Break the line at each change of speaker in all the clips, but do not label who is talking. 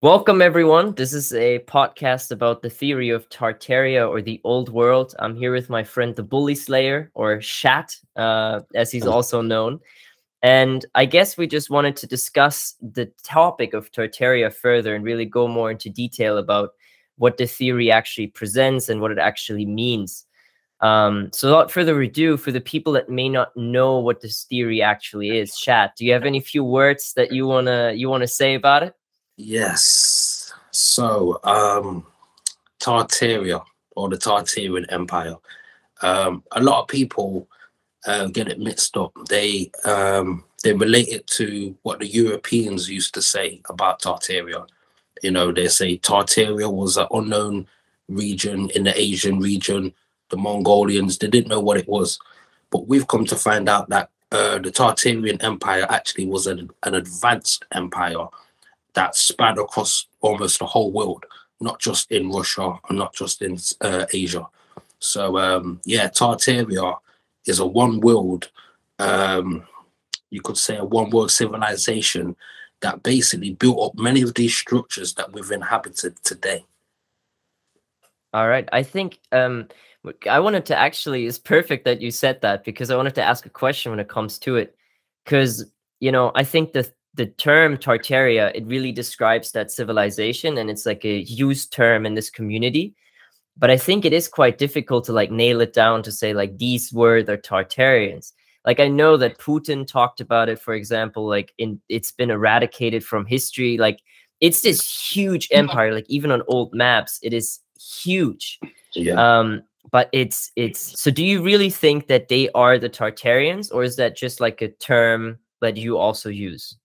Welcome, everyone. This is a podcast about the theory of Tartaria or the Old World. I'm here with my friend, the Bullyslayer, or Shad, as he's also known. And I guess we just wanted to discuss the topic of Tartaria further and really go more into detail about what the theory actually presents and what it actually means. So without further ado, for the people that may not know what this theory actually is, Shad, do you have any few words that you wanna say about it?
Yes. So, Tartaria or the Tartarian Empire. A lot of people get it mixed up. They relate it to what the Europeans used to say about Tartaria. They say Tartaria was an unknown region in the Asian region. The Mongolians, they didn't know what it was, but we've come to find out that the Tartarian Empire actually was an advanced empire that span across almost the whole world, not just in Russia and not just in Asia. So yeah, Tartaria is a one world, you could say a one world civilization that basically built up many of these structures that we've inhabited today.
All right. I think I wanted to actually, it's perfect that you said that because I wanted to ask a question when it comes to it. Because, I think the term Tartaria, it really describes that civilization and it's like a used term in this community. But I think it is quite difficult to like nail it down to say like these were the Tartarians. Like I know that Putin talked about it, for example, like it's been eradicated from history. Like it's this huge empire, like even on old maps, it is huge.
Yeah.
But it's so do you really think that they are the Tartarians, or is that just like a term that you also use?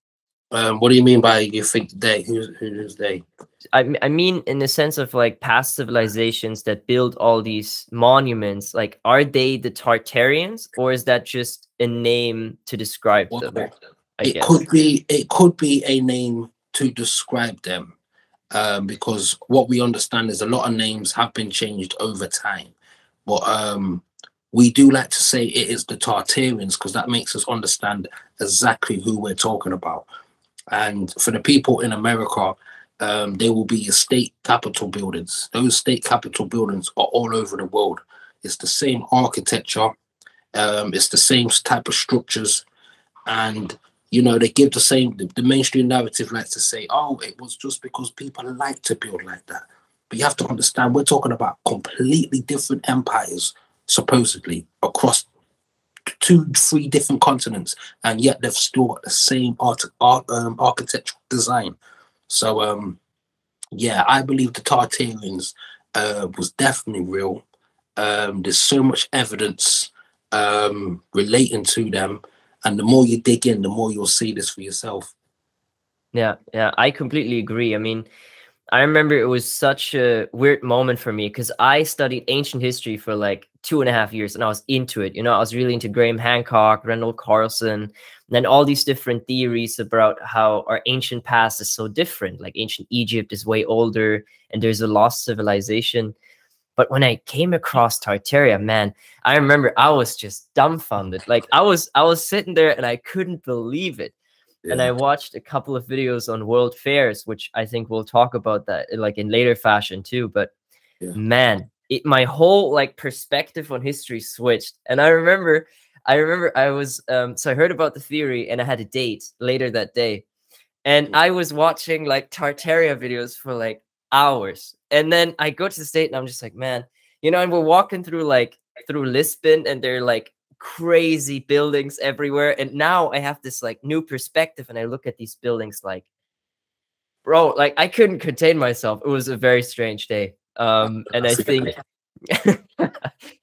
What do you mean by you think they? Who's they?
I mean, in the sense of like past civilizations that build all these monuments, like are they the Tartarians, or is that just a name to describe them?
Well,
I
it
guess.
could be a name to describe them, because what we understand is a lot of names have been changed over time, but we do like to say it is the Tartarians because that makes us understand exactly who we're talking about. And for the people in America, there will be state capitol buildings. Those state capitol buildings are all over the world. It's the same architecture, it's the same type of structures, and they give the mainstream narrative likes to say, oh, it was just because people like to build like that. But you have to understand we're talking about completely different empires, supposedly across two, three different continents, and yet they've still got the same architectural design. So yeah, I believe the Tartarians was definitely real. There's so much evidence relating to them, and the more you dig in, the more you'll see this for yourself.
Yeah, I completely agree. I mean, I remember it was such a weird moment for me because I studied ancient history for like 2.5 years and I was into it. I was really into Graham Hancock, Randall Carlson, and then all these different theories about how our ancient past is so different. Like ancient Egypt is way older and there's a lost civilization. But when I came across Tartaria, man, I remember I was just dumbfounded. Like I was sitting there and I couldn't believe it. And I
Yeah,
watched a couple of videos on world fairs, which I think we'll talk about that like in later fashion too. But
yeah.
man, my whole like perspective on history switched. And I remember I was so I heard about the theory and I had a date later that day. And I was watching like Tartaria videos for like hours. And then I go to the state and I'm just like, man, and we're walking through Lisbon and they're like crazy buildings everywhere. And now I have this like new perspective and I look at these buildings like, bro, like I couldn't contain myself. It was a very strange day. And I
That's a
think
guy.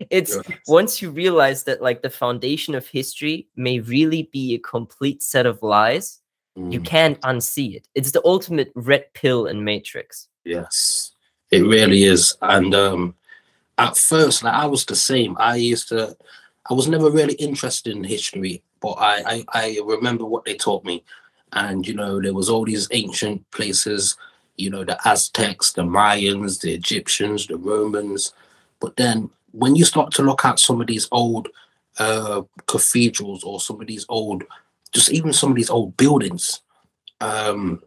it's
Yeah.
once you realize that like the foundation of history may really be a complete set of lies, you
Mm,
can't unsee it. It's the ultimate red pill in Matrix.
yes, it really is. And at first, like I was the same. I was never really interested in history, but I remember what they taught me. And there was all these ancient places, the Aztecs, the Mayans, the Egyptians, the Romans. But then when you start to look at some of these old cathedrals or some of these old, just even some of these old buildings, um,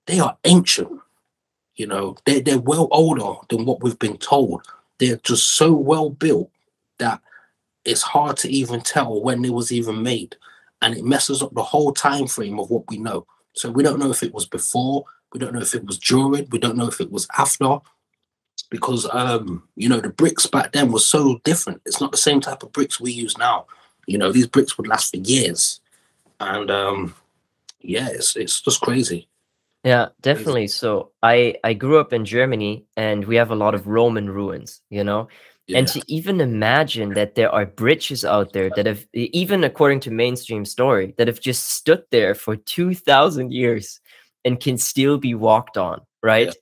they are ancient. You know, they're well older than what we've been told. They're just so well built that it's hard to even tell when it was even made, and it messes up the whole time frame of what we know. So we don't know if it was before, we don't know if it was during, we don't know if it was after, because you know, the bricks back then was so different. It's not the same type of bricks we use now. You know, these bricks would last for years, and yeah, it's just crazy.
Yeah,
Crazy.
definitely. So I grew up in Germany, and we have a lot of Roman ruins, you know? And
Yeah,
to even imagine that there are bridges out there that have, even according to mainstream story, that have just stood there for 2000 years and can still be walked on,
yeah.
right?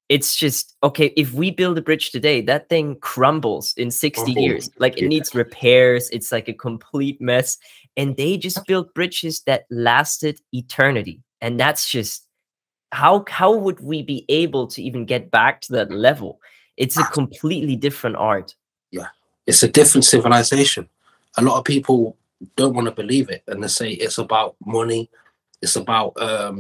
It's just, okay, if we build a bridge today, that thing crumbles in 60
Crumble.
years. Like, it
Yeah,
needs repairs. It's like a complete mess. And they just built bridges that lasted eternity. And that's just, how would we be able to even get back to that level? It's a completely different art.
yeah. It's a different civilization. A lot of people don't want to believe it, and they say it's about money. It's about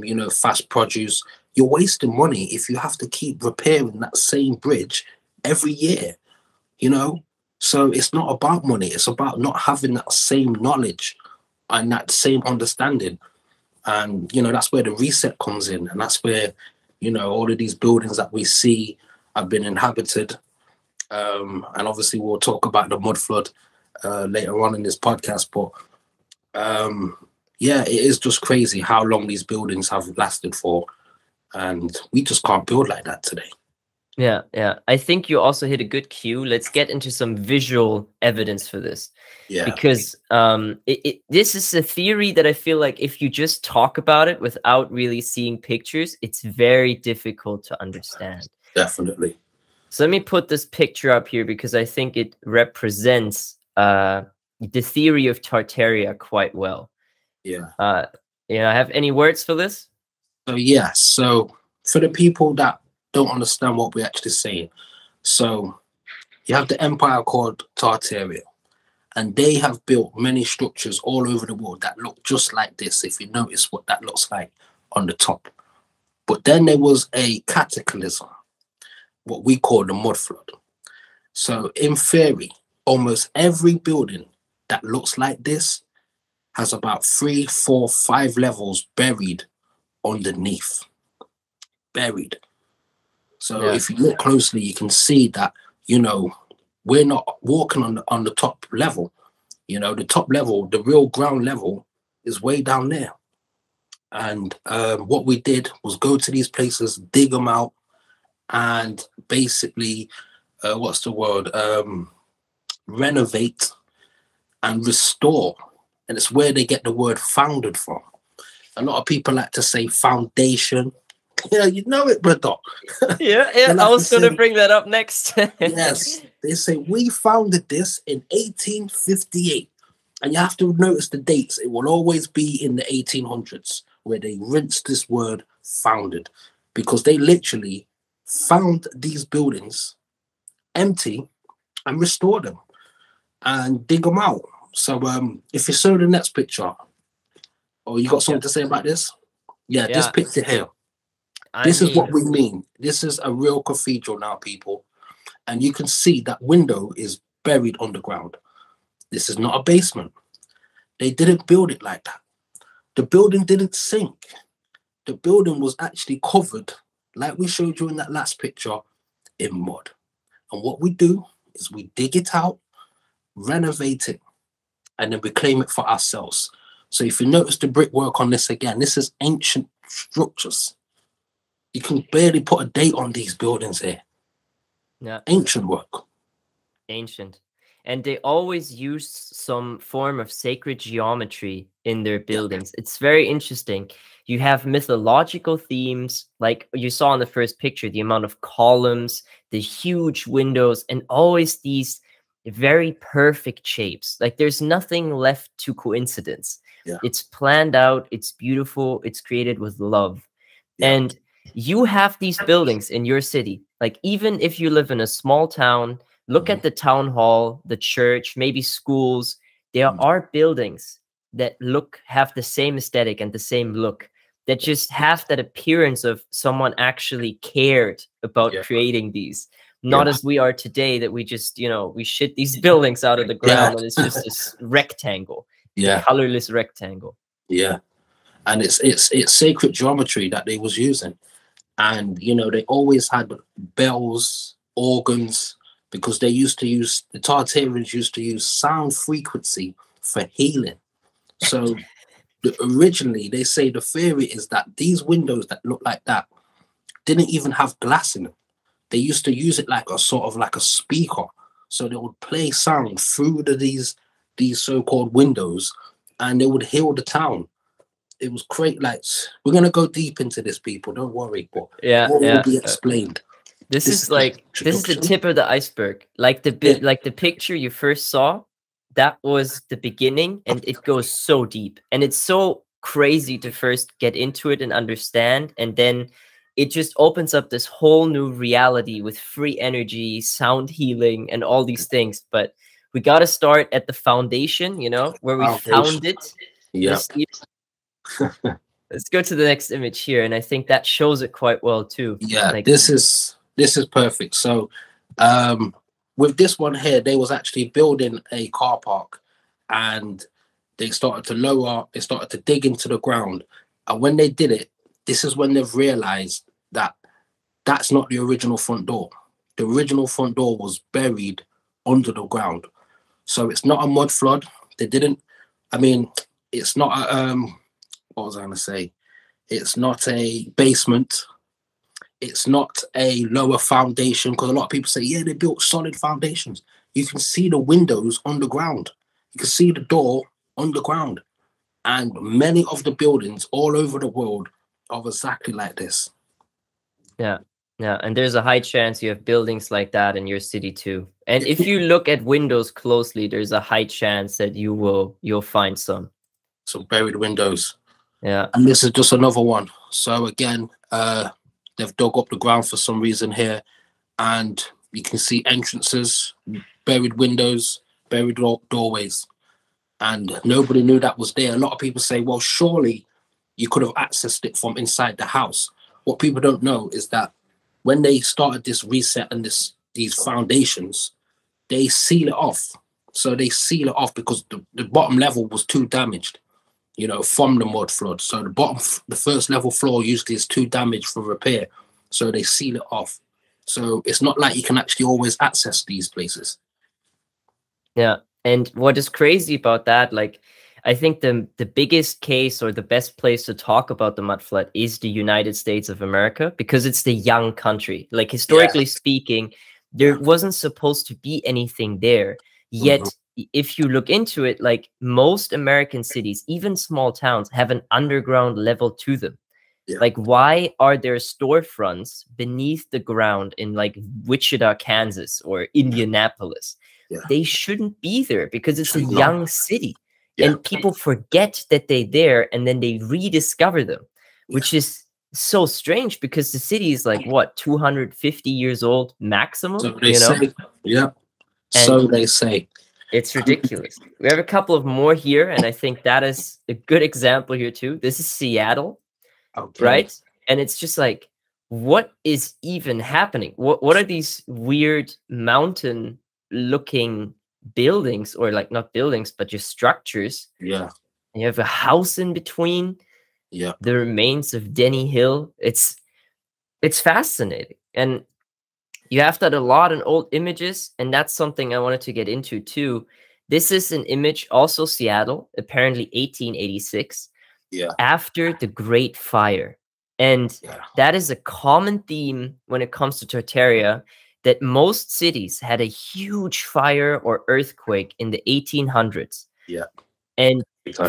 you know, fast produce. You're wasting money if you have to keep repairing that same bridge every year. You know, so it's not about money. It's about not having that same knowledge and that same understanding. And you know, that's where the reset comes in, and that's where, you know, all of these buildings that we see have been inhabited. And obviously, we'll talk about the mud flood later on in this podcast. But yeah, it is just crazy how long these buildings have lasted for, and we just can't build like that today.
Yeah, yeah. I think you also hit a good cue. Let's get into some visual evidence for this.
Yeah,
Because this is a theory that I feel like if you just talk about it without really seeing pictures, it's very difficult to understand.
definitely.
So let me put this picture up here because I think it represents the theory of Tartaria quite well.
Yeah.
Have any words for this?
So yeah, so for the people that don't understand what we're actually saying, so you have the empire called Tartaria, and they have built many structures all over the world that look just like this. If you notice what that looks like on the top, but then there was a cataclysm, what we call the mud flood. So in theory, almost every building that looks like this has about 3, 4, 5 levels buried underneath. Buried. So
Yeah.
if you look closely, you can see that, you know, we're not walking on the top level. You know, the top level, the real ground level, is way down there. And what we did was go to these places, dig them out, and basically, what's the word? Renovate and restore. And it's where they get the word founded from. A lot of people like to say foundation. Yeah, you know it, brother.
Yeah,
They
I
like to
was going to
say,
bring that up next.
yes, they say we founded this in 1858. And you have to notice the dates. It will always be in the 1800s where they rinse this word founded, because they literally found these buildings empty and restored them and dig them out. So if you show the next picture, or you got
Yeah,
something to say about this? Yeah, this
yeah.
picture here.
I
This is what
mean,
we mean. This is a real cathedral now, people. And you can see that window is buried underground. This is not a basement. They didn't build it like that. The building didn't sink. The building was actually covered, like we showed you in that last picture, in mud. And what we do is we dig it out, renovate it, and then we claim it for ourselves. So if you notice the brickwork on this again, this is ancient structures. You can barely put a date on these buildings here.
yeah,
Ancient work.
ancient. And they always use some form of sacred geometry in their
Yeah.
buildings. It's very interesting. You have mythological themes, like you saw in the first picture, the amount of columns, the huge windows, and always these very perfect shapes. Like, there's nothing left to coincidence.
Yeah.
It's planned out, it's beautiful, it's created with love.
Yeah.
And you have these buildings in your city. Like, even if you live in a small town, look at the town hall, the church, maybe schools. There are buildings that have the same aesthetic and the same look. that just have that appearance of someone actually cared about
Yeah.
creating these. Not as we are today, that we just, you know, we shit these buildings out of the
Yeah.
ground and it's just this rectangle,
Yeah.
a colorless rectangle.
Yeah. And it's sacred geometry that they was using. And you know, they always had bells, organs, because they used to use, the Tartarians used to use sound frequency for healing. So originally they say the theory is that these windows that look like that didn't even have glass in them. They used to use it like a sort of like a speaker. So they would play sound through these so-called windows, and they would heal the town. It was great. Like, we're gonna go deep into this, people. Don't worry, but
Yeah,
what will
yeah.
be explained.
This is like, this is the tip of the iceberg. Like like the picture you first saw, that was the beginning, and it goes so deep, and it's so crazy to first get into it and understand, and then it just opens up this whole new reality with free energy, sound healing, and all these things. But we got to start at the foundation, you know, where we found it.
Yeah.
Let's go to the next image here, and I think that shows it quite well too.
Yeah,
like,
this is perfect. So with this one here, they was actually building a car park, and they started to dig into the ground. And when they did it, this is when they've realized that that's not the original front door. The original front door was buried under the ground. So it's not a mud flood. They didn't, I mean, it's not a, what was I going to say? It's not a basement. It's not a lower foundation, because a lot of people say, yeah, they built solid foundations. You can see the windows underground. You can see the door underground. And many of the buildings all over the world are exactly like this.
Yeah. Yeah. And there's a high chance you have buildings like that in your city too. And if you look at windows closely, there's a high chance that you'll find some
buried windows.
Yeah.
And this is just another one. So again, they've dug up the ground for some reason here, and you can see entrances, buried windows, buried doorways, and nobody knew that was there. A lot of people say, well, surely you could have accessed it from inside the house. What people don't know is that when they started this reset and these foundations, they seal it off. So they seal it off because the bottom level was too damaged, you know, from the mud flood. So the first level floor usually is too damaged for repair. So they seal it off. So it's not like you can actually always access these places.
Yeah. And what is crazy about that, like, I think the biggest case or the best place to talk about the mud flood is the United States of America, because it's the young country. Like, historically speaking, there wasn't supposed to be anything there. Yet, if you look into it, like, most American cities, even small towns, have an underground level to them. Like, why are there storefronts beneath the ground in like Wichita, Kansas, or Indianapolis? They shouldn't be there because it's a young city. And people forget that they're there, and then they rediscover them, which is so strange because the city is like, what, 250 years old maximum?
So they say. Yeah. So they say.
It's ridiculous. We have a couple of more here, and I think that is a good example here too. This is Seattle, right? And it's just like, what is even happening? What are these weird mountain-looking buildings, or like not buildings but just structures? And you have a house in between. The remains of Denny Hill. It's fascinating, and you have that a lot in old images, and that's something I wanted to get into too. This is an image, also Seattle, apparently 1886, after the Great Fire. And that is a common theme when it comes to Tartaria, that most cities had a huge fire or earthquake in the 1800s. And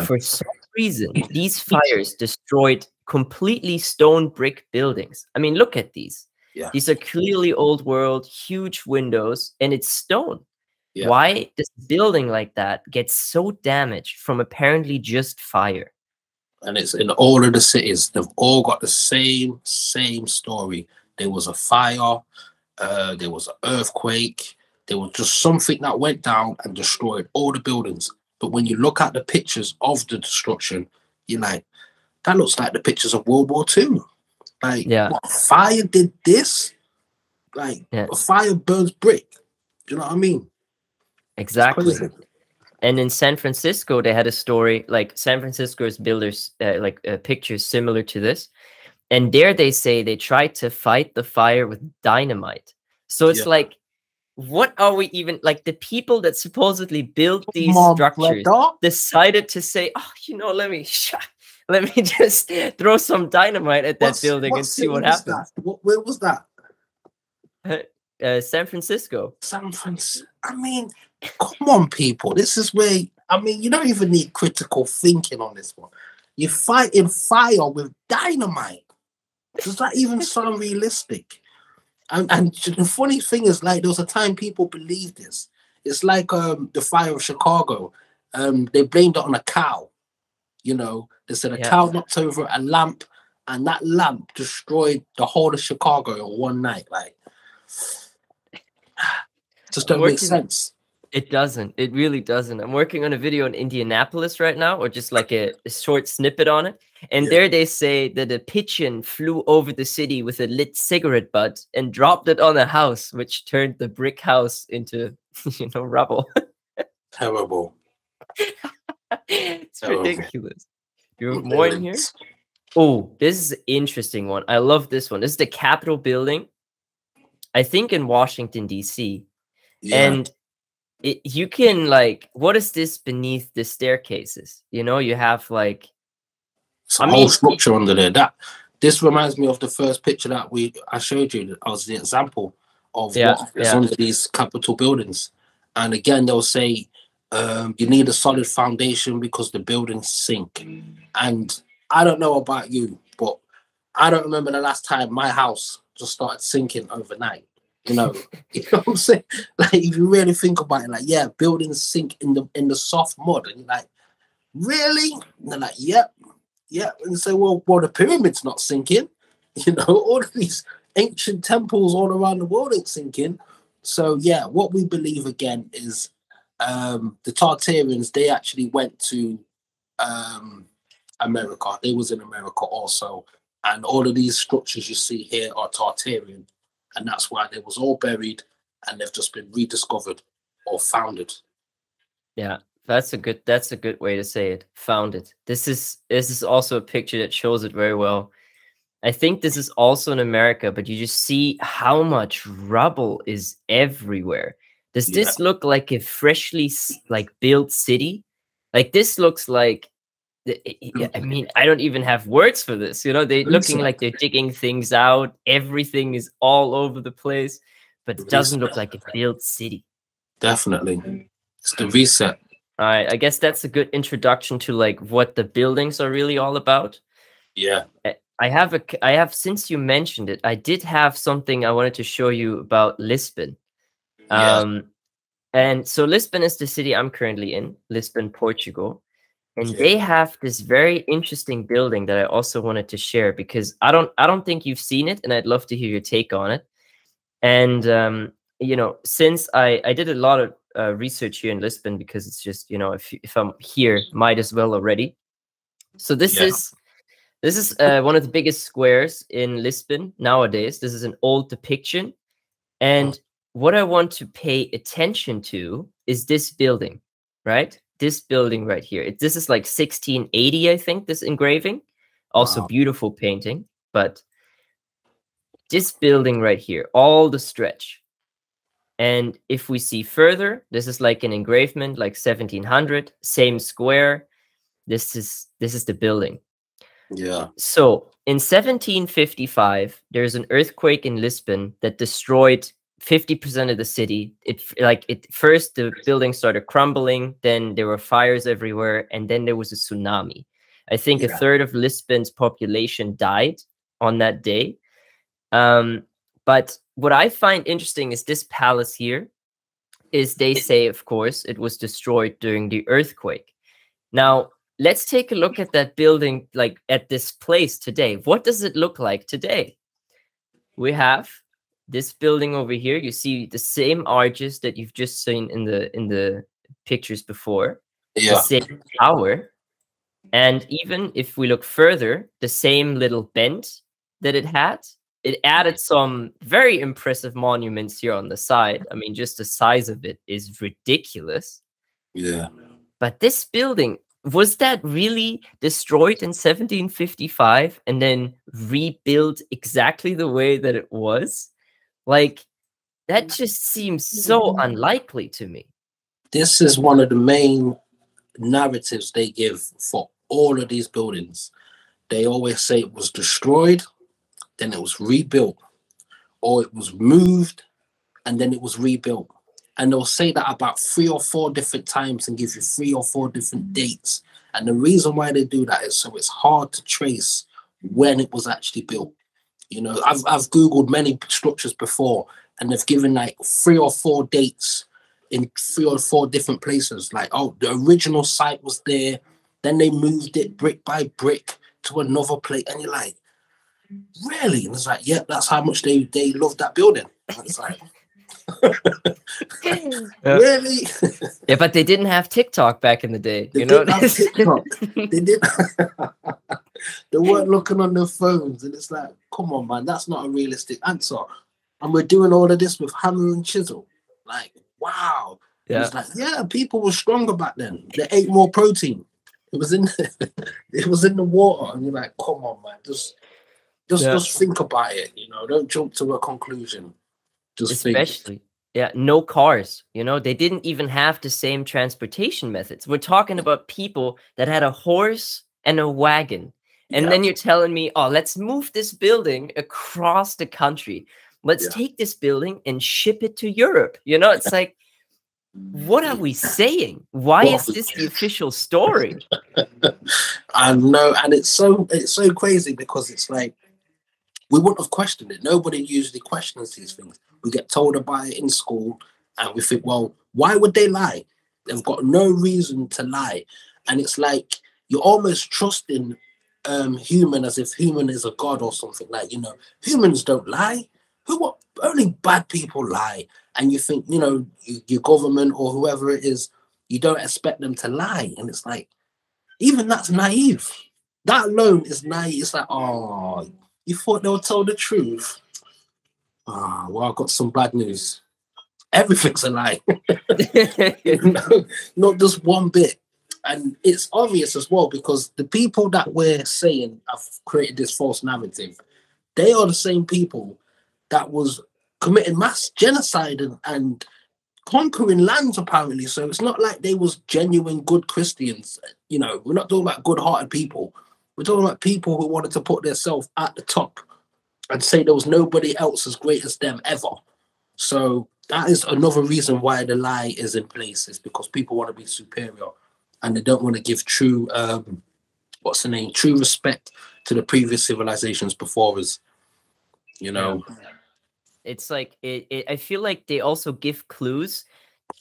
for some reason, these fires destroyed completely stone brick buildings. I mean, look at these. These are clearly old world, huge windows, and it's stone. Why does a building like that get so damaged from apparently just fire?
And it's in all of the cities. They've all got the same story. There was a fire. There was an earthquake. There was just something that went down and destroyed all the buildings. But when you look at the pictures of the destruction, you're like, that looks like the pictures of World War II. Like,
Yeah.
what, fire did this? Like,
Yeah.
a fire burns brick. Do you know what I mean?
Exactly. And in San Francisco, they had a story, like San Francisco's builders, pictures similar to this. And there they say they tried to fight the fire with dynamite. So it's like, what are we even, like, the people that supposedly built these structures decided to say, oh, you know, let me just throw some dynamite at that building and see what happens.
Where was that?
San Francisco.
San Francisco. I mean, come on, people. This is where, I mean, you don't even need critical thinking on this one. You're fighting fire with dynamite. Does that even sound realistic? And the funny thing is, like, there was a time people believed this. It's like the fire of Chicago. They blamed it on a cow. You know, they said a cow knocked over a lamp, and that lamp destroyed the whole of Chicago in one night. Like, just don't make sense.
It doesn't. It really doesn't. I'm working on a video in Indianapolis right now, or just like a short snippet on it. And there they say that a pigeon flew over the city with a lit cigarette butt and dropped it on a house, which turned the brick house into, you know, rubble.
Terrible.
It's ridiculous. You have more in here? Oh, this is an interesting one. I love this one. This is the Capitol building, I think in Washington, D.C. And you can, like, what is this beneath the staircases? You know, you have like
a whole structure under there. This reminds me of the first picture that I showed you as the example of what is under these Capitol buildings. And again, they'll say you need a solid foundation because the buildings sink. And I don't know about you, but I don't remember the last time my house just started sinking overnight. You know what I'm saying? Like, if you really think about it, like, yeah, buildings sink in the soft mud, and you're like, really? And they're like, yep. And you say, well, the pyramid's not sinking. You know, all of these ancient temples all around the world ain't sinking. So yeah, what we believe again is the Tartarians. They actually went to America. They was in America also, and all of these structures you see here are Tartarian. And that's why they was all buried, and they've just been rediscovered or founded.
Yeah, that's a good way to say it. Founded. This is also a picture that shows it very well. I think this is also in America, but you just see how much rubble is everywhere. Does this look like a freshly built city? Like, this looks like, I mean, I don't even have words for this. You know, they're looking like they're digging things out. Everything is all over the place, but it doesn't look like a built city.
Definitely. It's the reset.
All right. I guess that's a good introduction to, like, what the buildings are really all about.
Yeah.
I have, since you mentioned it, I did have something I wanted to show you about Lisbon. And so Lisbon is the city I'm currently in, Lisbon, Portugal. And they have this very interesting building that I also wanted to share, because I don't think you've seen it, and I'd love to hear your take on it. And you know, since I did a lot of research here in Lisbon, because it's just, you know, if I'm here, might as well already. So this is one of the biggest squares in Lisbon nowadays. This is an old depiction, and what I want to pay attention to is this building, right? This building right here. This is like 1680, I think, this engraving. Also beautiful painting. But this building right here, all the stretch. And if we see further, this is like an engravement, like 1700, same square. This is the building.
Yeah.
So in 1755, there's an earthquake in Lisbon that destroyed 50% of the city. First the building started crumbling, then there were fires everywhere, and then there was a tsunami. I think a third of Lisbon's population died on that day. But what I find interesting is this palace here is, they say, of course, it was destroyed during the earthquake. Now, let's take a look at that building, like at this place today. What does it look like today? We have this building over here. You see the same arches that you've just seen in the pictures before.
Yeah.
The same tower. And even if we look further, the same little bend that it had, it added some very impressive monuments here on the side. I mean, just the size of it is ridiculous.
Yeah.
But this building, was that really destroyed in 1755 and then rebuilt exactly the way that it was? Like, that just seems so unlikely to me.
This is one of the main narratives they give for all of these buildings. They always say it was destroyed, then it was rebuilt, or it was moved and then it was rebuilt. And they'll say that about 3 or 4 different times and give you 3 or 4 different dates. And the reason why they do that is so it's hard to trace when it was actually built. You know, I've Googled many structures before, and they've given like 3 or 4 dates in 3 or 4 different places. Like, oh, the original site was there, then they moved it brick by brick to another place, and you're like, really? And it's like, yeah, that's how much they love that building. And it's like, really?
Yeah, but they didn't have TikTok back in the day.
They
you know,
didn't have TikTok. They did. They weren't looking on their phones, and it's like, come on, man, that's not a realistic answer. And we're doing all of this with hammer and chisel. Like, wow.
Yeah.
It's like, yeah, people were stronger back then. They ate more protein. It was in it was in the water, and you're like, come on, man, just think about it. You know, don't jump to a conclusion. Just
especially
think.
Yeah, no cars. You know, they didn't even have the same transportation methods. We're talking about people that had a horse and a wagon. And then you're telling me, oh, let's move this building across the country. Let's take this building and ship it to Europe. You know, it's like, what are we saying? Why is this the official story?
I know, and it's so crazy because it's like, we wouldn't have questioned it. Nobody usually questions these things. We get told about it in school, and we think, well, why would they lie? They've got no reason to lie. And it's like you're almost trusting human as if human is a god or something. Like, you know, humans don't lie. Only bad people lie. And you think, you know, your government or whoever it is, you don't expect them to lie. And it's like, even that's naive. That alone is naive. It's like, oh, you thought they were told the truth? Ah, well, I've got some bad news. Everything's a lie. You know, not just one bit. And it's obvious as well, because the people that we're saying have created this false narrative, they are the same people that was committing mass genocide and conquering lands, apparently. So it's not like they was genuine good Christians. You know, we're not talking about good-hearted people. We're talking about people who wanted to put themselves at the top and say there was nobody else as great as them ever. So that is another reason why the lie is in place, is because people want to be superior and they don't want to give true, true respect to the previous civilizations before us, you know.
It's like, I feel like they also give clues,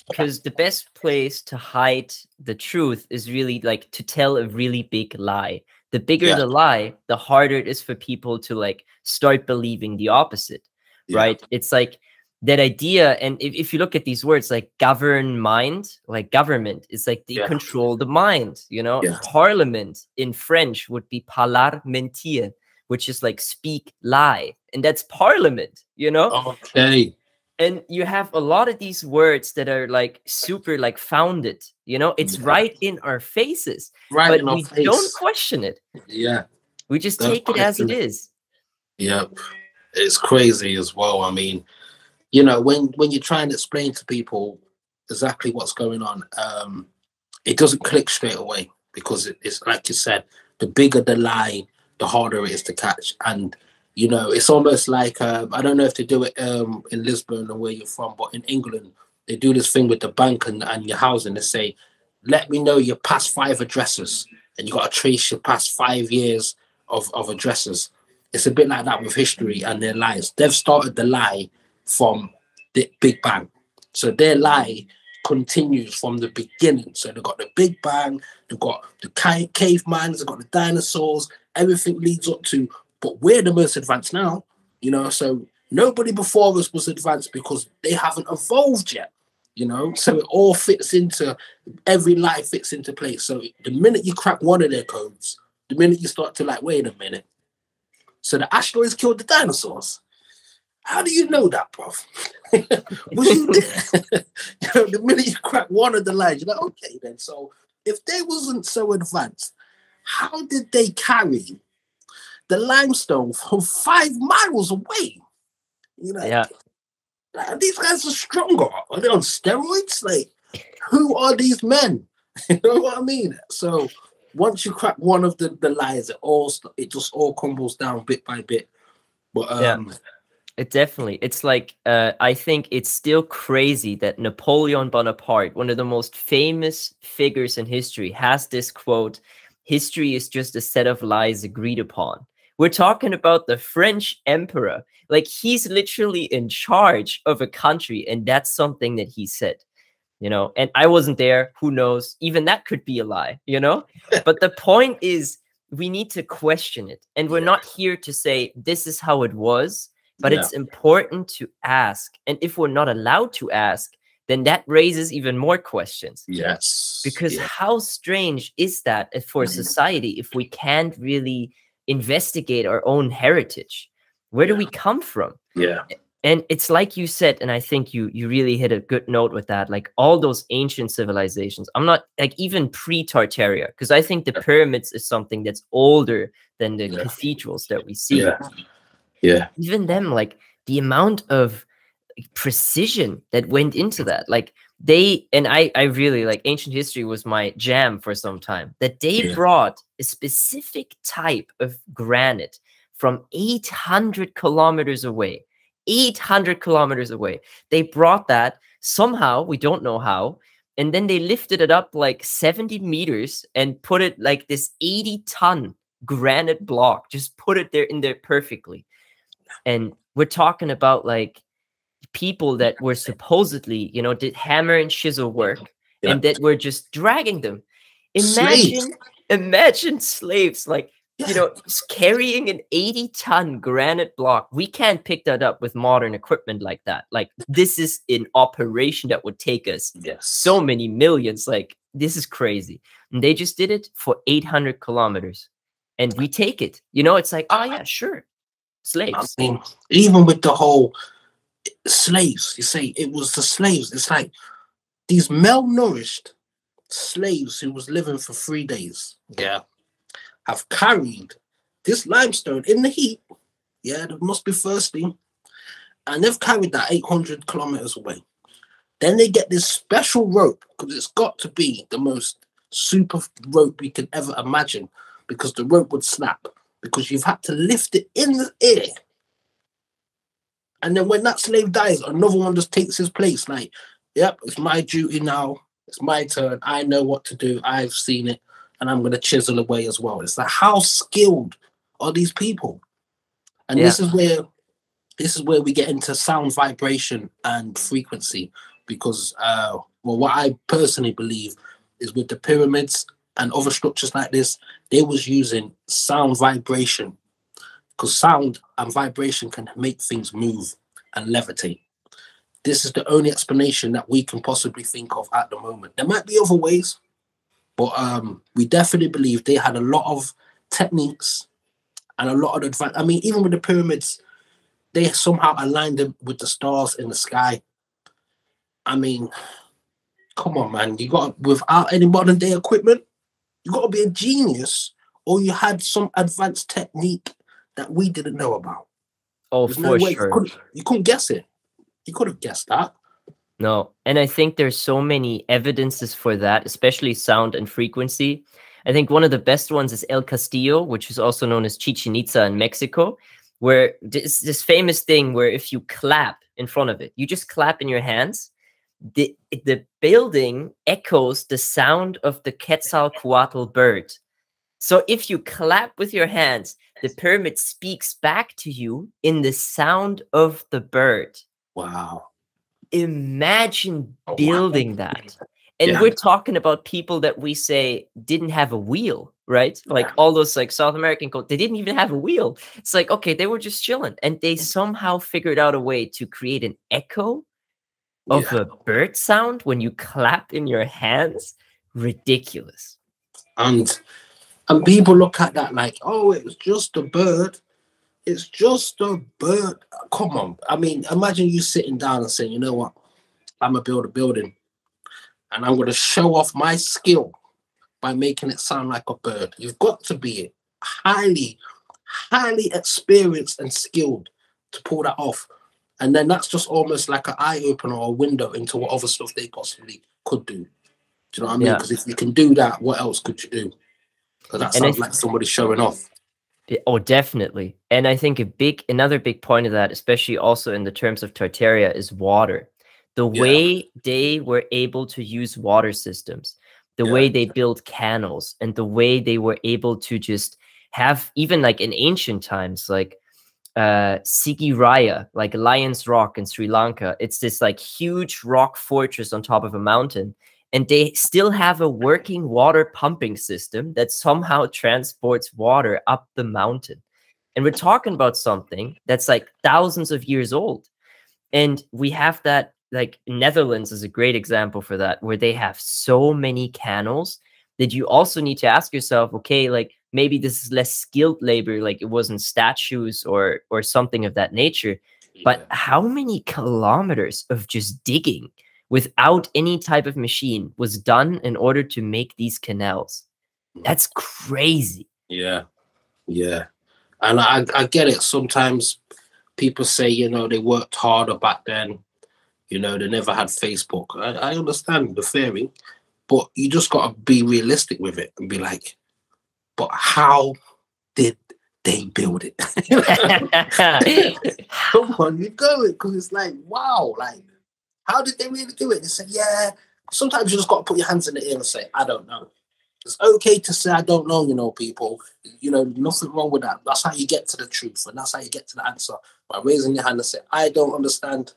because the best place to hide the truth is really like to tell a really big lie. The bigger the lie, the harder it is for people to like start believing the opposite, right? It's like that idea. And if you look at these words like govern mind, like government, it's like they control the mind, you know. Parliament in French would be parler mentir, which is like speak lie. And that's parliament, you know?
Okay.
And you have a lot of these words that are like super like founded, you know, it's right in our faces, but we don't question it. We just take it as it is.
It's crazy as well. I mean, you know, when you try and explain to people exactly what's going on, it doesn't click straight away, because it's like you said, the bigger the lie, the harder it is to catch. And you know, it's almost like, I don't know if they do it in Lisbon or where you're from, but in England, they do this thing with the bank and your housing. They say, let me know your past 5 addresses. And you got to trace your past 5 years of addresses. It's a bit like that with history and their lies. They've started the lie from the Big Bang. So their lie continues from the beginning. So they've got the Big Bang, they've got the caveman, they've got the dinosaurs, everything leads up to, but we're the most advanced now, you know, so nobody before us was advanced because they haven't evolved yet. you know, so it all fits into, every lie fits into place. So the minute you crack one of their codes, the minute you start to like, wait a minute, so the asteroids killed the dinosaurs. How do you know that, bruv? Was you there? You know, the minute you crack one of the lies, you're like, okay then. So if they wasn't so advanced, how did they carry the limestone from 5 miles away? You know,
Yeah.
these guys are stronger. Are they on steroids? Like, who are these men? You know what I mean? So once you crack one of the lies, it just all crumbles down bit by bit. But
Yeah. It definitely. It's like, I think it's still crazy that Napoleon Bonaparte, one of the most famous figures in history, has this quote, "History is just a set of lies agreed upon." We're talking about the French emperor. Like, he's literally in charge of a country, and that's something that he said, you know? And I wasn't there. Who knows? Even that could be a lie, you know? But the point is, we need to question it. And we're not here to say, this is how it was. But it's important to ask. And if we're not allowed to ask, then that raises even more questions.
Yes.
Because how strange is that for society if we can't really investigate our own heritage? Where do we come from?
Yeah.
And it's like you said, and I think you really hit a good note with that, like all those ancient civilizations. I'm not like even pre-Tartaria, because I think the pyramids is something that's older than the cathedrals that we see.
Yeah.
Even them, like the amount of precision that went into that, like I really like ancient history was my jam for some time, that they brought a specific type of granite from 800 kilometers away. 800 kilometers away. They brought that somehow, we don't know how, and then they lifted it up like 70 meters and put it like this 80-ton granite block, just put it there in there perfectly. And we're talking about like people that were supposedly, you know, did hammer and chisel work and that were just dragging them. Imagine slaves, like, you know, carrying an 80-ton granite block. We can't pick that up with modern equipment like that. Like, this is an operation that would take us so many millions. Like, this is crazy. And they just did it for 800 kilometers. And we take it. You know, it's like, oh, yeah, sure. Slaves.
I mean, even with the whole slaves, you say it was the slaves. It's like these malnourished slaves who was living for 3 days, have carried this limestone in the heat. They must be thirsty. And they've carried that 800 kilometers away. Then they get this special rope, because it's got to be the most super rope you could ever imagine, because the rope would snap, because you've had to lift it in the air. And then when that slave dies, another one just takes his place. Like, yep, it's my duty now. It's my turn. I know what to do. I've seen it. And I'm going to chisel away as well. It's like, how skilled are these people? And this is where we get into sound, vibration, and frequency. Because, what I personally believe is with the pyramids and other structures like this, they was using sound vibration, because sound and vibration can make things move and levitate. This is the only explanation that we can possibly think of at the moment. There might be other ways, but we definitely believe they had a lot of techniques and a lot of advice. I mean, even with the pyramids, they somehow aligned them with the stars in the sky. I mean, come on, man. You got, without any modern day equipment, you got to be a genius, or you had some advanced technique that we didn't know about.
Oh,
There's
for
no way.
sure.
You couldn't guess it. You could have guessed that.
No, and I think there's so many evidences for that, especially sound and frequency. I think one of the best ones is El Castillo, which is also known as Chichen Itza in Mexico, where this famous thing where if you clap in front of it, you just clap in your hands, the building echoes the sound of the Quetzalcoatl bird. So if you clap with your hands, the pyramid speaks back to you in the sound of the bird.
Wow.
Imagine building that. And we're talking about people that we say didn't have a wheel, right? Like all those like South American cultures, they didn't even have a wheel. It's like, okay, they were just chilling. And they somehow figured out a way to create an echo of
Yeah.
a bird sound when you clap in your hands, ridiculous.
And people look at that like, oh, it was just a bird. It's just a bird. Come on. I mean, imagine you sitting down and saying, you know what? I'm gonna build a building and I'm gonna show off my skill by making it sound like a bird. You've got to be highly, highly experienced and skilled to pull that off. And then that's just almost like an eye opener or a window into what other stuff they possibly could do. Do you know what I mean?
Yeah.
Because if you can do that, what else could you do? Because that
And
sounds like somebody showing off.
Oh, definitely. And I think another big point of that, especially also in the terms of Tartaria, is water. The
Yeah.
way they were able to use water systems, the
Yeah.
way they built canals, and the way they were able to just have, even like in ancient times, like Sigiraya, like Lion's Rock in Sri Lanka. It's this like huge rock fortress on top of a mountain. And they still have a working water pumping system that somehow transports water up the mountain. And we're talking about something that's like thousands of years old. And we have that, like Netherlands is a great example for that, where they have so many canals that you also need to ask yourself, okay, like maybe this is less skilled labor, like it wasn't statues or something of that nature. But how many kilometers of just digging without any type of machine was done in order to make these canals? That's crazy.
Yeah. Yeah. And I get it. Sometimes people say, you know, they worked harder back then. You know, they never had Facebook. I understand the theory, but you just got to be realistic with it and be like, but how did they build it? Come on, you go it, because it's like, wow, like, how did they really do it? They said, yeah. Sometimes you just got to put your hands in the air and say, I don't know. It's okay to say, I don't know, you know, people. You know, nothing wrong with that. That's how you get to the truth, and that's how you get to the answer. By raising your hand and say, I don't understand.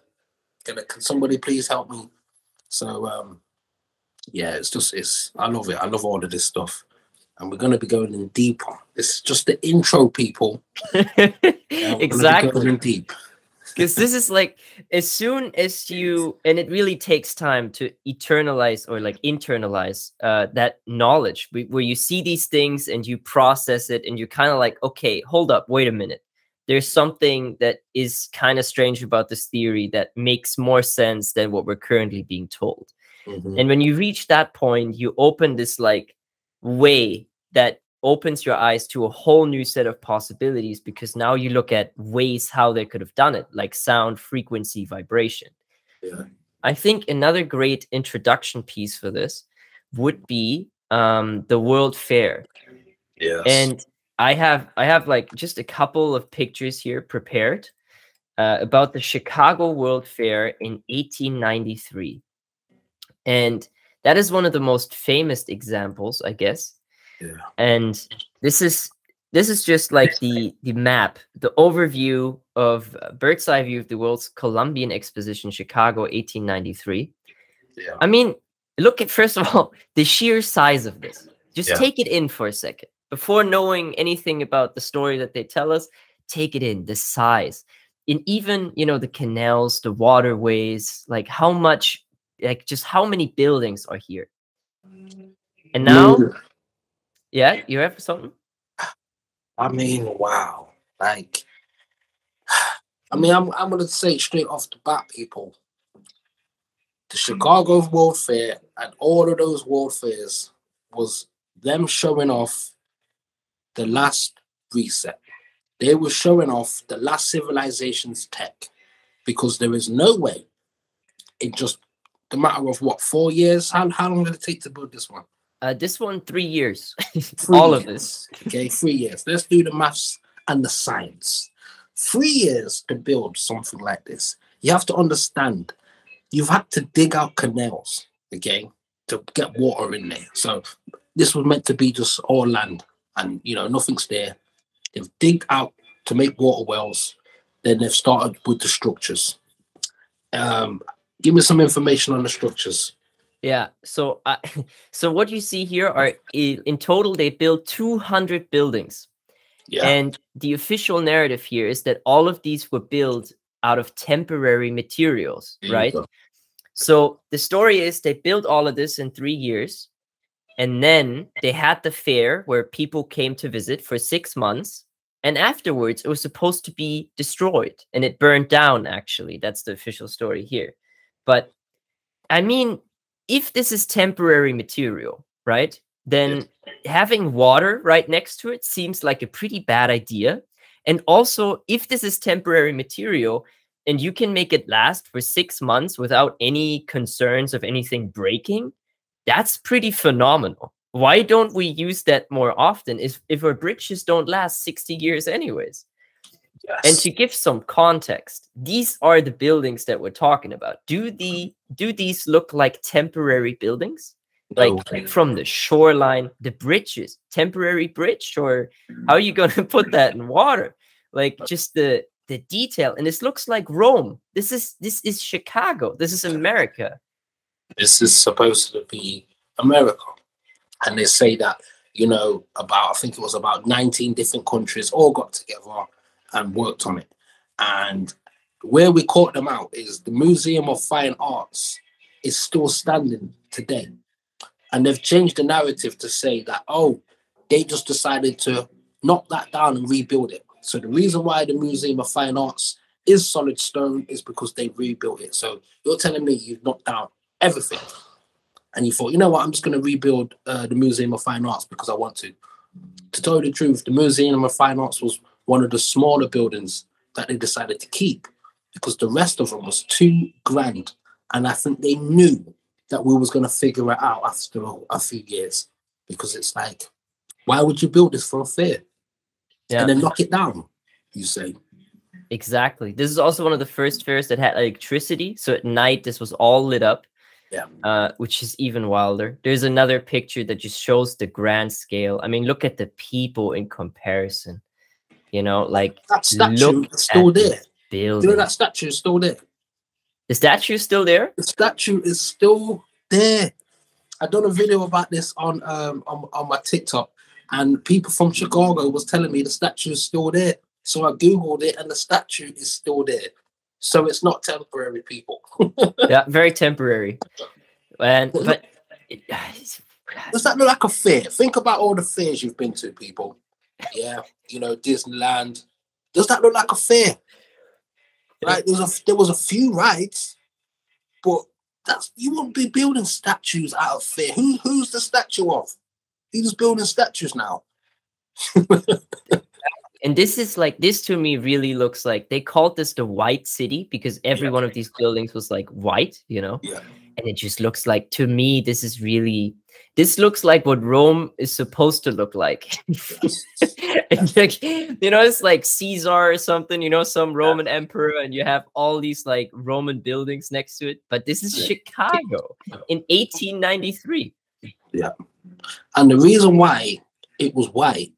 Can somebody please help me? So, yeah, I love it. I love all of this stuff. And we're going to be going in deeper. It's just the intro, people.
Exactly.
Going in deep.
Because this is like, as soon as you, and it really takes time to eternalize or like internalize that knowledge, where you see these things and you process it and you're kind of like, okay, hold up, wait a minute. There's something that is kind of strange about this theory that makes more sense than what we're currently being told.
Mm-hmm.
And when you reach that point, you open this like way that opens your eyes to a whole new set of possibilities, because now you look at ways how they could have done it, like sound, frequency, vibration.
Yeah.
I think another great introduction piece for this would be the World Fair.
Yes.
And I have like just a couple of pictures here prepared about the Chicago World Fair in 1893. And that is one of the most famous examples, I guess.
Yeah.
And this is just like the map, the overview of bird's eye view of the World's Columbian Exposition, Chicago, 1893.
Yeah.
I mean, look at, first of all, the sheer size of this. Just take it in for a second. Before knowing anything about the story that they tell us, take it in, the size. And even, you know, the canals, the waterways, like how much, like just how many buildings are here. And now, yeah, you have something?
I mean, wow. Like, I mean, I'm going to say straight off the bat, people, the Chicago World Fair and all of those World Fairs was them showing off the last reset. They were showing off the last civilization's tech, because there is no way in just the matter of what, 4 years? How long did it take to build this one?
This one, 3 years.
3
All
years.
of this.
Okay, 3 years. Let's do the maths and the science. 3 years to build something like this. You have to understand, you've had to dig out canals, okay, to get water in there. So this was meant to be just all land, and you know, nothing's there. They've digged out to make water wells. Then they've started with the structures. Give me some information on the structures.
Yeah. So, so what you see here are in total they built 200 buildings.
Yeah.
And the official narrative here is that all of these were built out of temporary materials, right? So the story is they built all of this in 3 years, and then they had the fair where people came to visit for 6 months, and afterwards it was supposed to be destroyed, and it burned down. Actually, that's the official story here. But I mean, if this is temporary material, right, then having water right next to it seems like a pretty bad idea. And also, if this is temporary material and you can make it last for 6 months without any concerns of anything breaking, that's pretty phenomenal. Why don't we use that more often if our bridges don't last 60 years anyways?
Yes.
And to give some context, these are the buildings that we're talking about. Do these look like temporary buildings?
No.
Like from the shoreline, the bridges, temporary bridge, or how are you going to put that in water? Like just the detail. And this looks like Rome. This is Chicago. This is America.
This is supposed to be America. And they say that, you know, I think it was about 19 different countries all got together and worked on it. And where we caught them out is the Museum of Fine Arts is still standing today. And they've changed the narrative to say that, oh, they just decided to knock that down and rebuild it. So the reason why the Museum of Fine Arts is solid stone is because they rebuilt it. So you're telling me you've knocked down everything and you thought, you know what, I'm just going to rebuild the Museum of Fine Arts because I want to. To tell you the truth, the Museum of Fine Arts was one of the smaller buildings that they decided to keep because the rest of them was too grand. And I think they knew that we was going to figure it out after a few years, because it's like, why would you build this for a fair?
Yeah.
And then knock it down, you say.
Exactly. This is also one of the first fairs that had electricity. So at night, this was all lit up.
Yeah.
Which is even wilder. There's another picture that just shows the grand scale. I mean, look at the people in comparison. You know, like
that statue is still there.
You
know, that statue is still there.
The statue is still there?
The statue is still there. I done a video about this on my TikTok, and people from Chicago was telling me the statue is still there. So I Googled it, and the statue is still there. So it's not temporary, people.
Yeah, very temporary. But
does that look like a fair? Think about all the fairs you've been to, people. Yeah, you know, Disneyland. Does that look like a fair? Right, there was a few rides, but you won't be building statues out of fair. Who's the statue of? Who's building statues now?
And this is like, this to me really looks like they called this the White City because every one of these buildings was like white, you know?
Yeah.
And it just looks like, to me, this looks like what Rome is supposed to look like. And like, you know, it's like Caesar or something, you know, some Roman emperor, and you have all these like Roman buildings next to it. But this is Chicago in 1893.
Yeah. And the reason why it was white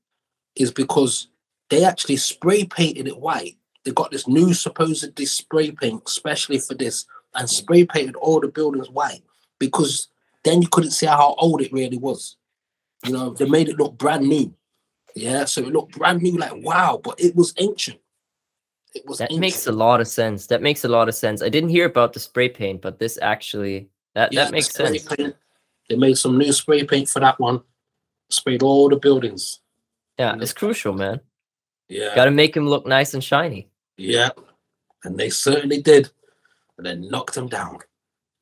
is because they actually spray painted it white. They got this new supposedly spray paint, especially for this, and spray painted all the buildings white because then you couldn't see how old it really was. You know, they made it look brand new. Yeah, so it looked brand new, like, wow, but it was ancient. It was
That
ancient.
makes a lot of sense. That makes a lot of sense. I didn't hear about the spray paint, but this actually, that makes sense.
Paint, they made some new spray paint for that one. Sprayed all the buildings.
Yeah, it's crucial, man.
Yeah.
Got to make them look nice and shiny.
Yeah, and they certainly did. And then knocked them down.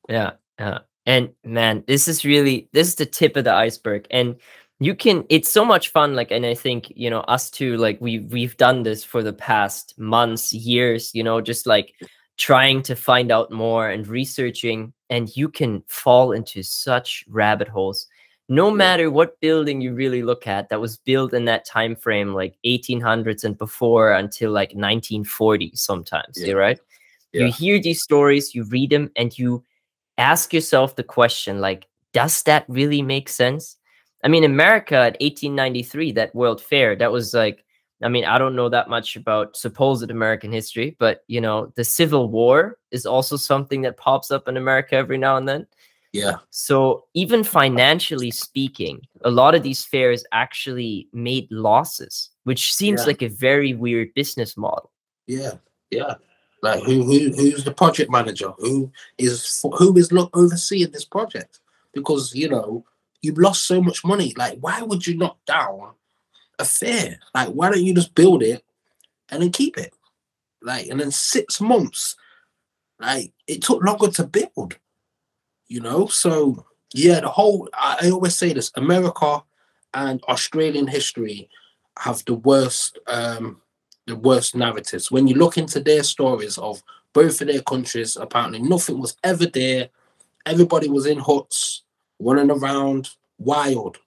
Yeah, yeah. And man, this is the tip of the iceberg. And it's so much fun. Like, and I think, you know, us too, like we've done this for the past months, years, you know, just like trying to find out more and researching, and you can fall into such rabbit holes. No matter what building you really look at that was built in that time frame, like 1800s and before until like 1940 sometimes, right? Yeah. You hear these stories, you read them, and you ask yourself the question, like, does that really make sense? I mean, America at 1893, that World Fair, that was like, I mean, I don't know that much about supposed American history, but, you know, the Civil War is also something that pops up in America every now and then.
Yeah.
So even financially speaking, a lot of these fairs actually made losses, which seems like a very weird business model.
Yeah. Yeah. Like who's the project manager? Who is overseeing this project? Because you've lost so much money. Like, why would you knock down a fair? Like, why don't you just build it and then keep it? Like, and then 6 months, like it took longer to build. So yeah, I always say this: America and Australian history have the worst narratives. When you look into their stories of both of their countries, apparently nothing was ever there. Everybody was in huts, running around, wild.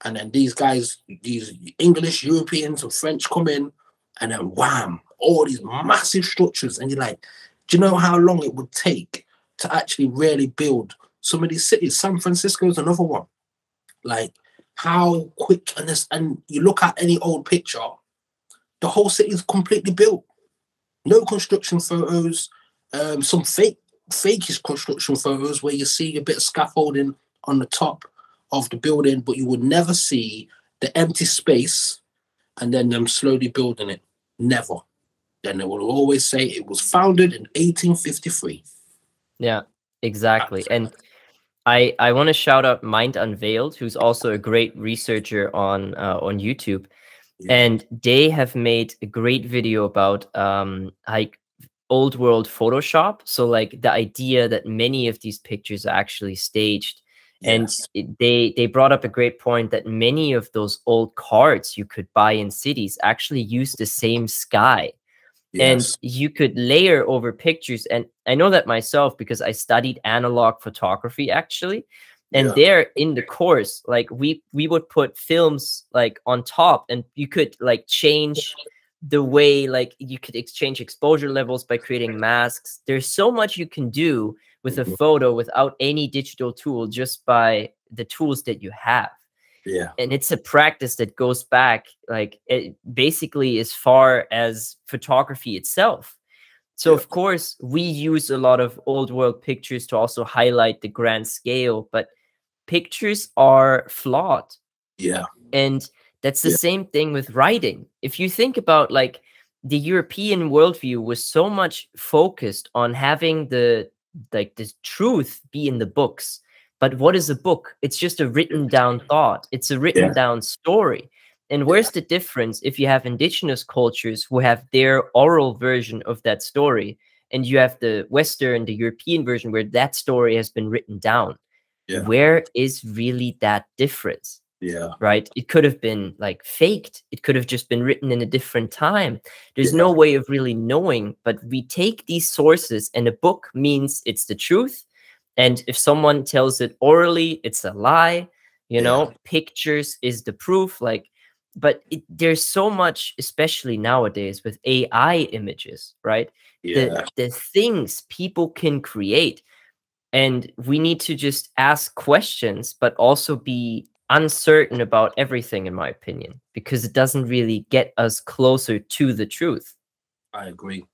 And then these guys, these English, Europeans, and French come in, and then wham, all these massive structures. And you're like, do you know how long it would take to actually really build some of these cities? San Francisco is another one. Like, how quick, and you look at any old picture, the whole city is completely built. No construction photos, some fakeish construction photos where you see a bit of scaffolding on the top of the building, but you would never see the empty space and then them slowly building it. Never. Then they will always say it was founded in 1853.
Yeah, exactly. And I want to shout out Mind Unveiled, who's also a great researcher on YouTube. Yeah. And they have made a great video about like old world Photoshop. So like the idea that many of these pictures are actually staged. Yes. And they brought up a great point that many of those old cards you could buy in cities actually use the same sky. Yes. And you could layer over pictures. And I know that myself because I studied analog photography, actually. And there in the course, like we would put films like on top, and you could like change the way, like you could exchange exposure levels by creating masks. There's so much you can do with a photo without any digital tool, just by the tools that you have. Yeah. And it's a practice that goes back like basically as far as photography itself. So of course we use a lot of old world pictures to also highlight the grand scale, but pictures are flawed. Yeah. And that's the same thing with writing. If you think about like the European worldview was so much focused on having the truth be in the books. But what is a book? It's just a written down thought. It's a written down story. And where's the difference if you have indigenous cultures who have their oral version of that story, and you have the Western, the European version where that story has been written down? Yeah. Where is really that difference? Yeah. Right. It could have been like faked. It could have just been written in a different time. There's no way of really knowing, but we take these sources, and a book means it's the truth. And if someone tells it orally, it's a lie, pictures is the proof. Like, but there's so much, especially nowadays with AI images, right? Yeah. The things people can create. And we need to just ask questions, but also be uncertain about everything, in my opinion, because it doesn't really get us closer to the truth.
I agree.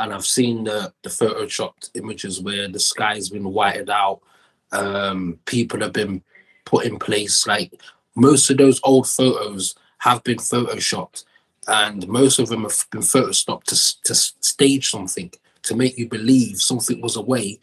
And I've seen the photoshopped images where the sky's been whited out. People have been put in place. Like most of those old photos have been photoshopped, and most of them have been photoshopped to stage something, to make you believe something was a way,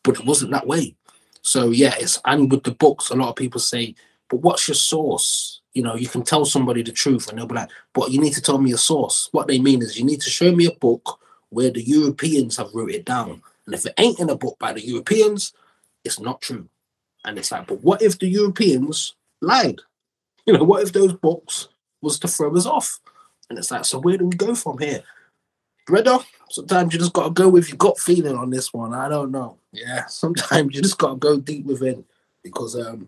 but it wasn't that way. So yeah, and with the books, a lot of people say, but what's your source? You can tell somebody the truth and they'll be like, but you need to tell me your source. What they mean is you need to show me a book where the Europeans have wrote it down. And if it ain't in a book by the Europeans, it's not true. And it's like, but what if the Europeans lied? What if those books was to throw us off? And it's like, so where do we go from here? Brother, sometimes you just got to go with your gut feeling on this one. I don't know. Yeah, sometimes you just got to go deep within, because, a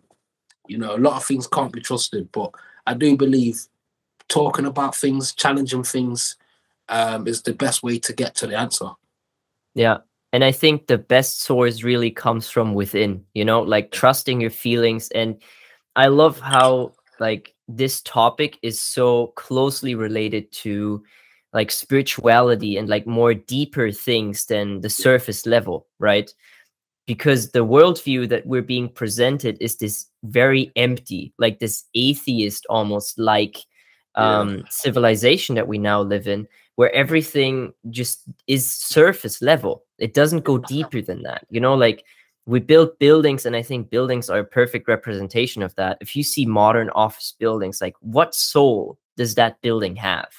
lot of things can't be trusted. But I do believe talking about things, challenging things, is the best way to get to the answer.
Yeah. And I think the best source really comes from within, like trusting your feelings. And I love how like this topic is so closely related to like spirituality and like more deeper things than the surface level, right? Because the worldview that we're being presented is this very empty, like this atheist almost like civilization that we now live in, where everything just is surface level. It doesn't go deeper than that. You know, like we build buildings, and I think buildings are a perfect representation of that. If you see modern office buildings, like what soul does that building have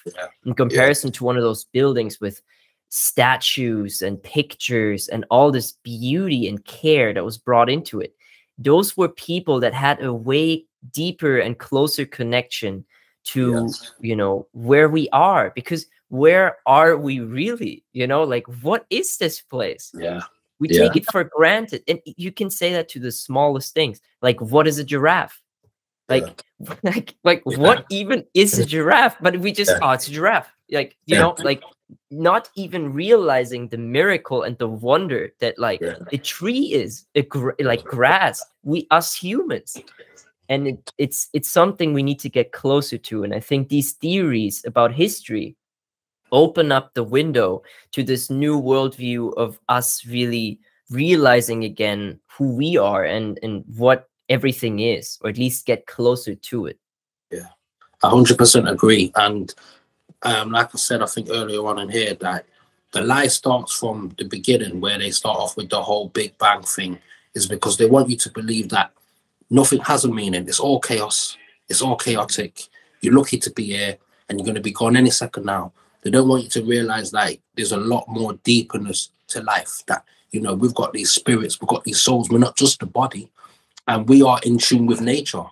in comparison to one of those buildings with statues and pictures and all this beauty and care that was brought into it? Those were people that had a way deeper and closer connection to, you know, where we are, because where are we really? You know, like, what is this place? We take it for granted. And you can say that to the smallest things. Like, what is a giraffe? Like, what even is a giraffe? But we just, oh, it's a giraffe. Like, you know, like not even realizing the miracle and the wonder that like a tree is like grass, us humans. And it's something we need to get closer to. And I think these theories about history open up the window to this new worldview of us really realizing again who we are and what everything is, or at least get closer to it.
100% agree. And like I said, I think earlier on in here, that the lie starts from the beginning, where they start off with the whole Big Bang thing, is because they want you to believe that nothing has a meaning. It's all chaos. It's all chaotic. You're lucky to be here, and you're going to be gone any second now. They don't want you to realize like there's a lot more deepness to life, that, you know, we've got these spirits, we've got these souls. We're not just the body, and we are in tune with nature.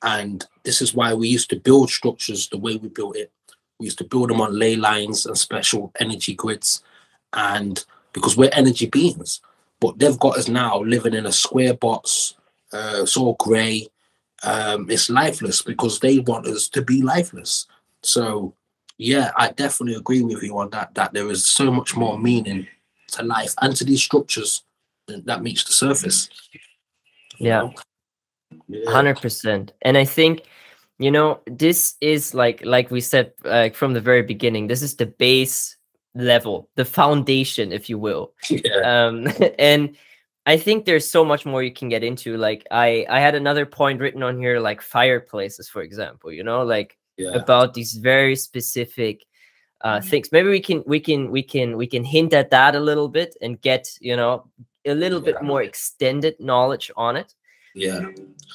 And this is why we used to build structures the way we built it. We used to build them on ley lines and special energy grids, and because we're energy beings. But they've got us now living in a square box. It's all grey. It's lifeless because they want us to be lifeless. So yeah, I definitely agree with you on that, that there is so much more meaning to life and to these structures that meets the surface.
Yeah. 100%. And I think, you know, this is like we said from the very beginning, this is the base level, the foundation, if you will. And I think there's so much more you can get into. Like I had another point written on here, like fireplaces, for example, you know, like about these very specific things. Maybe we can hint at that a little bit and get, you know, a little bit more extended knowledge on it.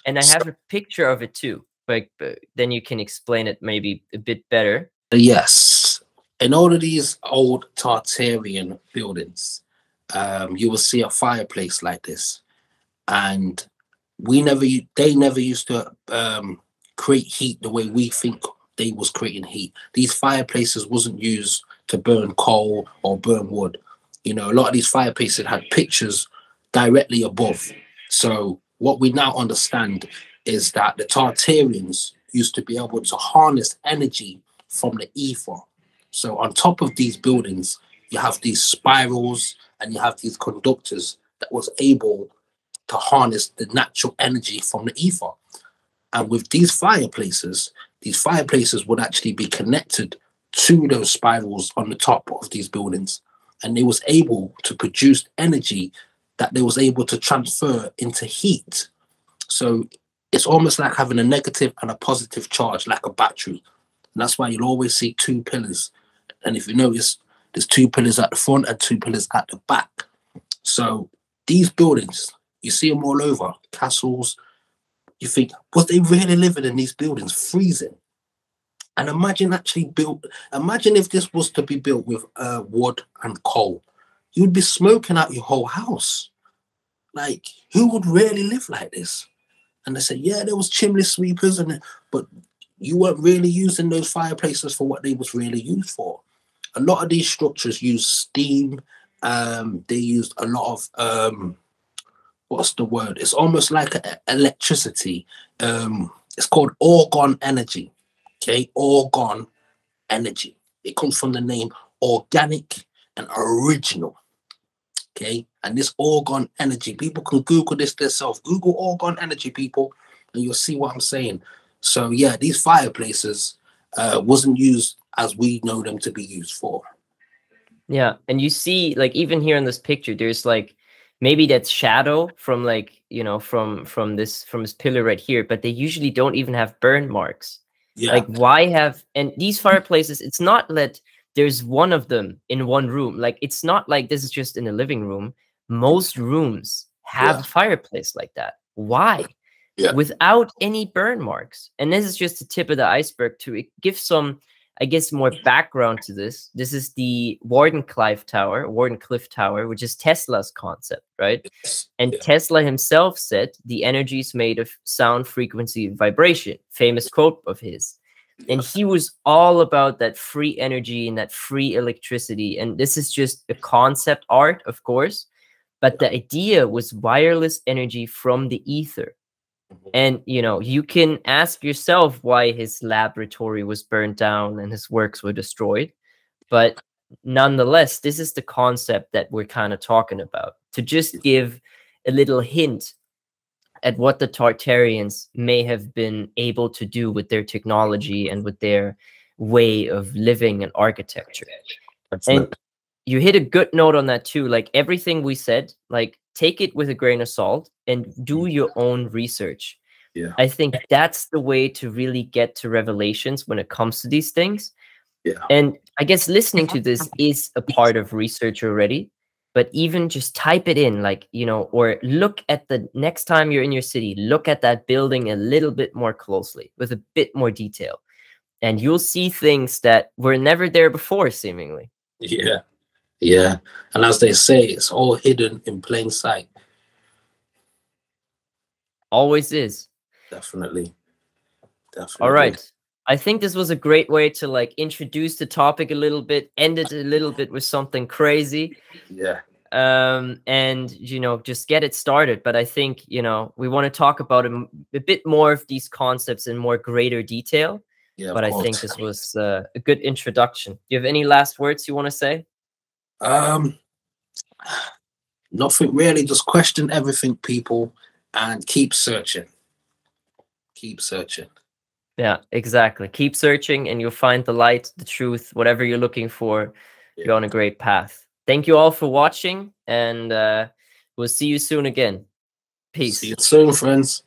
And I have a picture of it too, like then you can explain it maybe a bit better.
Yes, in all of these old Tartarian buildings, you will see a fireplace like this, and they never used to create heat the way we think they was creating heat. These fireplaces wasn't used to burn coal or burn wood. You know, a lot of these fireplaces had pictures directly above. So what we now understand is that the Tartarians used to be able to harness energy from the ether. So on top of these buildings, you have these spirals and you have these conductors that was able to harness the natural energy from the ether. And with these fireplaces would actually be connected to those spirals on the top of these buildings. And they was able to produce energy that they was able to transfer into heat. So it's almost like having a negative and a positive charge, like a battery. And that's why you'll always see two pillars. And if you notice, there's two pillars at the front and two pillars at the back. So these buildings, you see them all over, castles. You think, was they really living in these buildings, freezing? And imagine if this was to be built with wood and coal. You'd be smoking out your whole house. Like, who would really live like this? And they say, yeah, there was chimney sweepers, but you weren't really using those fireplaces for what they was really used for. A lot of these structures use steam. They used a lot of what's the word? It's almost like electricity. It's called orgone energy. Okay, orgone energy. It comes from the name organic and original. Okay, and this orgone energy, people can Google this themselves. Google orgone energy, people, and you'll see what I'm saying. So yeah, these fireplaces wasn't used as we know them to be used for.
Yeah, and you see, like, even here in this picture, there's like maybe that's shadow from, like, you know, from this pillar right here, but they usually don't even have burn marks. Like, why have, and these fireplaces, it's not that there's one of them in one room. Like, it's not like this is just in a living room. Most rooms have a fireplace like that. Why?
Yeah.
Without any burn marks. And this is just the tip of the iceberg to give some, I guess, more background to this. This is the Wardenclyffe Tower, which is Tesla's concept, right? And Tesla himself said the energy is made of sound, frequency, and vibration. Famous quote of his. And he was all about that free energy and that free electricity. And this is just a concept art, of course, but the idea was wireless energy from the ether. And, you know, you can ask yourself why his laboratory was burned down and his works were destroyed. But nonetheless, this is the concept that we're kind of talking about, to just give a little hint at what the Tartarians may have been able to do with their technology and with their way of living and architecture. And you hit a good note on that too. Like, everything we said, like, take it with a grain of salt and do your own research.
Yeah.
I think that's the way to really get to revelations when it comes to these things.
Yeah.
And I guess listening to this is a part of research already. But even just type it in, like, you know, or look at the next time you're in your city, look at that building a little bit more closely with a bit more detail. And you'll see things that were never there before, seemingly.
Yeah. Yeah. And as they say, it's all hidden in plain sight.
Always is.
Definitely. Definitely.
All right. I think this was a great way to, like, introduce the topic a little bit, end it a little bit with something crazy.
Yeah.
And, you know, just get it started. But I think, you know, we want to talk about a bit more of these concepts in more greater detail.
Yeah.
But I think this was a good introduction. Do you have any last words you want to say?
Nothing really. Just question everything, people, and keep searching. Keep searching.
Yeah, exactly. Keep searching and you'll find the light, the truth, whatever you're looking for. You're on a great path. Thank you all for watching, and we'll see you soon again. Peace.
See you soon, friends.